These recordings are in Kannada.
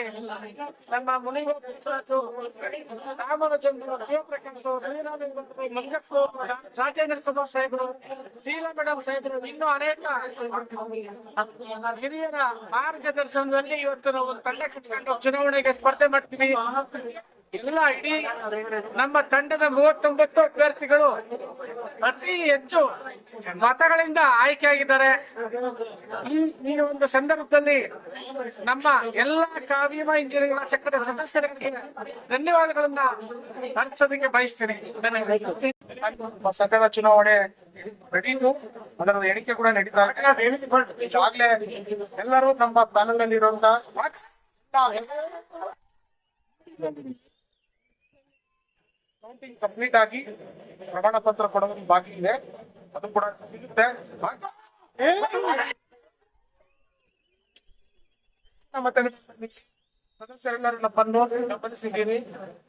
ಅದರಲ್ಲಿ ನಮ್ಮ ಮುನಿಗೋಪು ರಾಮರಾಜೇಂದ್ರ ಶಿವಪ್ರಕಾಶ್ ಶ್ರೀರಾಮೇಂದ್ರ ಮಂಗಸ್ಸು ರಾಜೇಂದ್ರ ಕುಮಾರ್ ಸಾಹೇಬರು ಶೀಲಾ ಮೇಡಮ್ ಸಾಹೇಬರು ಇನ್ನೂ ಅನೇಕ ಹಿರಿಯರ ಮಾರ್ಗದರ್ಶನದಲ್ಲಿ ಇವತ್ತು ನಾವು ತಂಡ ಕಟ್ಟಿಕೊಂಡು ಚುನಾವಣೆಗೆ ಸ್ಪರ್ಧೆ ಮಾಡ್ತೀವಿ. ಎಲ್ಲ ಇಡೀ ನಮ್ಮ ತಂಡದ 39 ಅಭ್ಯರ್ಥಿಗಳು ಅತಿ ಹೆಚ್ಚು ಮತಗಳಿಂದ ಆಯ್ಕೆಯಾಗಿದ್ದಾರೆ. ಈ ಒಂದು ಸಂದರ್ಭದಲ್ಲಿ ನಮ್ಮ ಎಲ್ಲ ಕಾವ್ಯಮ ಇಂಜಿನಿಯರಿಂಗ್ ಚಕ್ರದ ಸದಸ್ಯರಿಗೆ ಧನ್ಯವಾದಗಳನ್ನ ಅರ್ಪಿಸೋದಕ್ಕೆ ಬಯಸ್ತೇನೆ. ಸಂಘದ ಚುನಾವಣೆ ನಡೆಯಿತು, ಅದರ ಎಣಿಕೆ ಕೂಡ ನಡೀತಾ ಇದೆ. ಈಗಾಗಲೇ ಎಲ್ಲರೂ ನಮ್ಮ ಪ್ಯಾನಲ್ ನಲ್ಲಿ ಇರುವಂತಹ ಕೌಂಟಿಂಗ್ ಕಂಪ್ಲೀಟ್ ಆಗಿ ಪ್ರಮಾಣ ಪತ್ರ ಕೊಡೋದು ಬಾಕಿ ಇದೆ, ಅದು ಕೂಡ ಸಿಗುತ್ತೆ. ಮತ್ತೆ ಸದಸ್ಯರೆಲ್ಲರನ್ನ ಬಂದು ಗಮನಿಸಿದ್ದೀರಿ.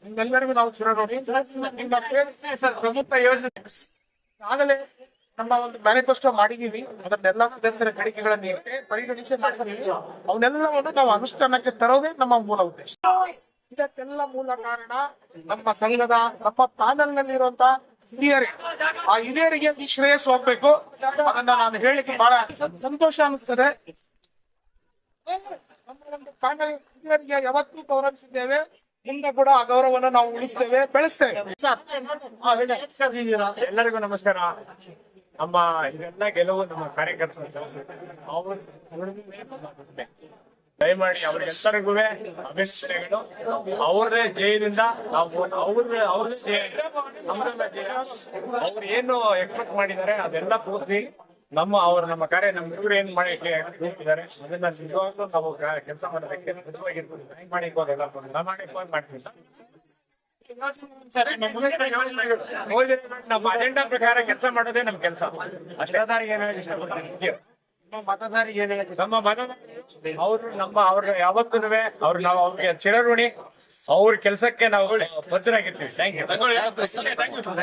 ನಿಮ್ಮೆಲ್ಲರಿಗೂ ನಾವು ಚಿರಋಣಿ. ಪ್ರಮುಖ ಯೋಜನೆ ಆಗಲೇ ನಮ್ಮ ಒಂದು ಮ್ಯಾನಿಫೆಸ್ಟೋ ಮಾಡಿದೀವಿ, ಅದನ್ನೆಲ್ಲ ಸದಸ್ಯರ ಬೇಡಿಕೆಗಳನ್ನ ಪರಿಗಣಿಸಿ ಮಾಡಿದೀವಿ. ಅವನ್ನೆಲ್ಲವನ್ನು ನಾವು ಅನುಷ್ಠಾನಕ್ಕೆ ತರೋದೇ ನಮ್ಮ ಮೂಲ ಉದ್ದೇಶ. ಇದಕ್ಕೆಲ್ಲ ಮೂಲ ಕಾರಣ ನಮ್ಮ ಸಂಘದ ನಮ್ಮ ಪ್ಯಾನಲ್ ನಲ್ಲಿ ಇರುವಂತಹ ಹಿರಿಯರಿಗೆ. ಆ ಹಿರಿಯರಿಗೆ ಈ ಶ್ರೇಯಸ್ಸು ಹೋಗ್ಬೇಕು. ಅದನ್ನ ನಾನು ಹೇಳಿಕ್ಕೆ ಬಹಳ ಸಂತೋಷ ಅನಿಸ್ತದೆ. ನಮ್ಮ ಒಂದು ಪ್ಯಾನಲ್ ಹಿರಿಯರಿಗೆ ಯಾವತ್ತೂ ಗೌರವಿಸಿದ್ದೇವೆ, ಮುಂದೆ ಕೂಡ ಆ ಗೌರವವನ್ನು ನಾವು ಉಳಿಸ್ತೇವೆ, ಬೆಳೆಸ್ತೇವೆ. ಎಲ್ಲರಿಗೂ ನಮಸ್ಕಾರ. ನಮ್ಮ ಇದೆಲ್ಲ ಗೆಲುವು ನಮ್ಮ ಕಾರ್ಯಕರ್ತರು. ದಯಮಾಡಿ ಅವ್ರಿಗೆಲ್ಲರಿಗೂ ಅಭಿನಂದನೆಗಳು. ಅವ್ರದೇ ಜಯದಿಂದ ನಾವು ಅವ್ರದೇ ಜಯ, ನಮ್ದೆಲ್ಲ ಜಯ. ಅವ್ರು ಏನು ಎಕ್ಸ್ಪೆಕ್ಟ್ ಮಾಡಿದ್ದಾರೆ ಅದೆಲ್ಲ ಪೂರ್ತಿ ನಮ್ಮ ಕಾರ್ಯ ನಮ್ಮ ಇವ್ರು ಏನ್ ಮಾಡಿದ್ದಾರೆ ಅದನ್ನ ನಿಜವಾಗ್ಲೂ ನಾವು ಕೆಲಸ ಮಾಡೋದಕ್ಕೆ ನಿಜವಾಗಿರ್ತೀವಿ. ದಯಮಾಡಿ ಪ್ರಾಮಾಣಿಕವಾಗಿ ಮಾಡ್ತೀವಿ ಸರ್. ನಮ್ಮ ಅಜೆಂಡಾ ಪ್ರಕಾರ ಕೆಲಸ ಮಾಡೋದೇ ನಮ್ ಕೆಲಸ. ಅಷ್ಟಾದಾರಿಗೆ ಏನಾದ್ರು ಇಷ್ಟಪಡ್ತೀವಿ. ನಮ್ಮ ಮತದಾರರು ಅವ್ರಿಗೆ ಯಾವತ್ತೂ ನಾವು ಅವ್ರಿಗೆ ಚಿರಋಣಿ. ಅವ್ರ ಕೆಲಸಕ್ಕೆ ನಾವು ಬದ್ಧರಾಗಿರ್ತೀವಿ. Thank you.